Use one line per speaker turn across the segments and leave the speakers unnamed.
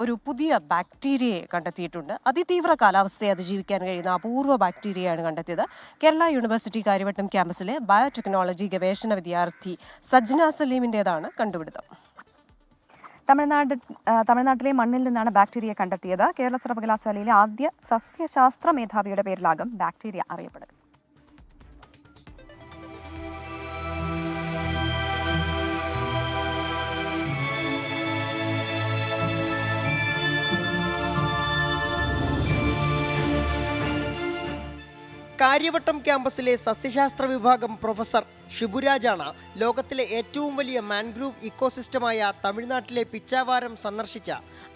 ഒരു പുതിയ ബാക്ടീരിയയെ കണ്ടെത്തിയിട്ടുണ്ട്. അതിതീവ്ര കാലാവസ്ഥയെ അതിജീവിക്കാൻ കഴിയുന്ന അപൂർവ ബാക്ടീരിയയാണ് കണ്ടെത്തിയത്. കേരള യൂണിവേഴ്സിറ്റി കാര്യവട്ടം ക്യാമ്പസിലെ ബയോടെക്നോളജി ഗവേഷണ വിദ്യാർത്ഥി സജ്ന സലീമിൻ്റെതാണ് കണ്ടുപിടുത്തം.
തമിഴ്നാട്ടിലെ മണ്ണിൽ നിന്നാണ് ബാക്ടീരിയ കണ്ടെത്തിയത്. കേരള സർവകലാശാലയിലെ ആദ്യ സസ്യശാസ്ത്ര മേധാവിയുടെ പേരിലാകും ബാക്ടീരിയ അറിയപ്പെടുക.
കാര്യവട്ടം ക്യാമ്പസിലെ സസ്യശാസ്ത്ര വിഭാഗം പ്രൊഫസർ ഷിബുരാജാണ് ലോകത്തിലെ ഏറ്റവും വലിയ മാൻഗ്രൂവ് ഇക്കോസിസ്റ്റമായ തമിഴ്നാട്ടിലെ പിച്ചാവാരം സന്ദർശിച്ച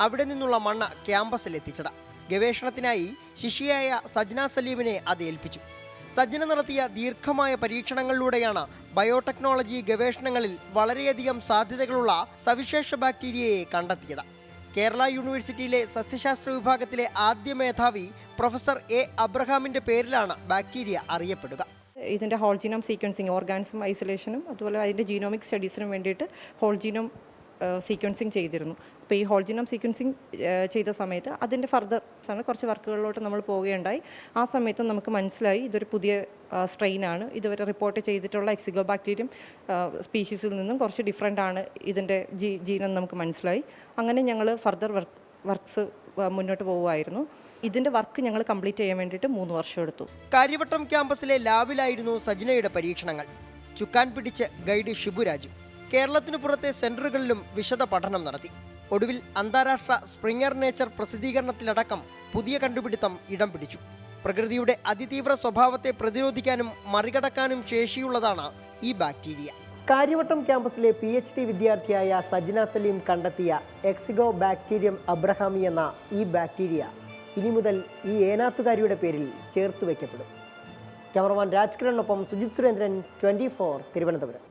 അവിടെ നിന്നുള്ള മണ്ണ് ക്യാമ്പസിലെത്തിച്ചത്. ഗവേഷണത്തിനായി ശിഷ്യയായ സജ്ന സലീമിനെ അത് ഏൽപ്പിച്ചു. സജ്ന നടത്തിയ ദീർഘമായ പരീക്ഷണങ്ങളിലൂടെയാണ് ബയോടെക്നോളജി ഗവേഷണങ്ങളിൽ വളരെയധികം സാധ്യതകളുള്ള സവിശേഷ ബാക്ടീരിയയെ കണ്ടെത്തിയത്. കേരള യൂണിവേഴ്സിറ്റിയിലെ സസ്യശാസ്ത്ര വിഭാഗത്തിലെ ആദ്യ മേധാവി പ്രൊഫസർ എ അബ്രഹാമിന്റെ പേരിലാണ് ബാക്ടീരിയ അറിയപ്പെടുക.
ഇതിൻ്റെ ഹോൾ ജീനോം സീക്വൻസിങ്, ഓർഗാനിസം ഐസൊലേഷനും അതുപോലെ അതിൻ്റെ ജീനോമിക് സ്റ്റഡീസിനും വേണ്ടിയിട്ട് ഹോൾ ജീനോം സീക്വൻസിങ് ചെയ്തിരുന്നു. അപ്പോൾ ഈ ഹോൾ ജീനോം സീക്വൻസിങ് ചെയ്ത സമയത്ത് അതിൻ്റെ ഫർദർ കുറച്ച് വർക്കുകളിലോട്ട് നമ്മൾ പോവുകയുണ്ടായി. ആ സമയത്ത് നമുക്ക് മനസ്സിലായി ഇതൊരു പുതിയ സ്ട്രെയിനാണ്. ഇതുവരെ റിപ്പോർട്ട് ചെയ്തിട്ടുള്ള എക്സിഗോ ബാക്ടീരിയം സ്പീഷീസിൽ നിന്നും കുറച്ച് ഡിഫറെൻ്റ് ആണ് ഇതിൻ്റെ ജീനം നമുക്ക് മനസ്സിലായി. അങ്ങനെ ഞങ്ങൾ ഫർദർ വർക്ക്സ് മുന്നോട്ട് പോവുമായിരുന്നു. ഇതിൻ്റെ വർക്ക് ഞങ്ങൾ കംപ്ലീറ്റ് ചെയ്യാൻ വേണ്ടിയിട്ട് 3 വർഷം എടുത്തു.
കാര്യവട്ടം ക്യാമ്പസിലെ ലാബിലായിരുന്നു സജ്നയുടെ പരീക്ഷണങ്ങൾ. ചുക്കാൻ പിടിച്ച് ഗൈഡ് ഷിബുരാജു കേരളത്തിനു പുറത്തെ സെന്ററുകളിലും വിശദ പഠനം നടത്തി. ഒടുവിൽ അന്താരാഷ്ട്ര സ്പ്രിംഗർ നേച്ചർ പ്രസിദ്ധീകരണത്തിലടക്കം പുതിയ കണ്ടുപിടുത്തം ഇടം പിടിച്ചു. പ്രകൃതിയുടെ അതിതീവ്ര സ്വഭാവത്തെ പ്രതിരോധിക്കാനും മറികടക്കാനും ശേഷിയുള്ളതാണ് ഈ ബാക്ടീരിയ. കാര്യവട്ടം ക്യാമ്പസിലെ PhD വിദ്യാർത്ഥിയായ സജ്ന സലീം കണ്ടെത്തിയ എക്സിഗോ ബാക്ടീരിയം അബ്രഹാമി എന്ന ഈ ബാക്ടീരിയ ഇനി മുതൽ ഈ ഏനാത്തുകാരിയുടെ പേരിൽ ചേർത്ത് വയ്ക്കപ്പെടും. ക്യാമറമാൻ രാജ്കിരണിനൊപ്പം സുജിത് സുരേന്ദ്രൻ, 24 തിരുവനന്തപുരം.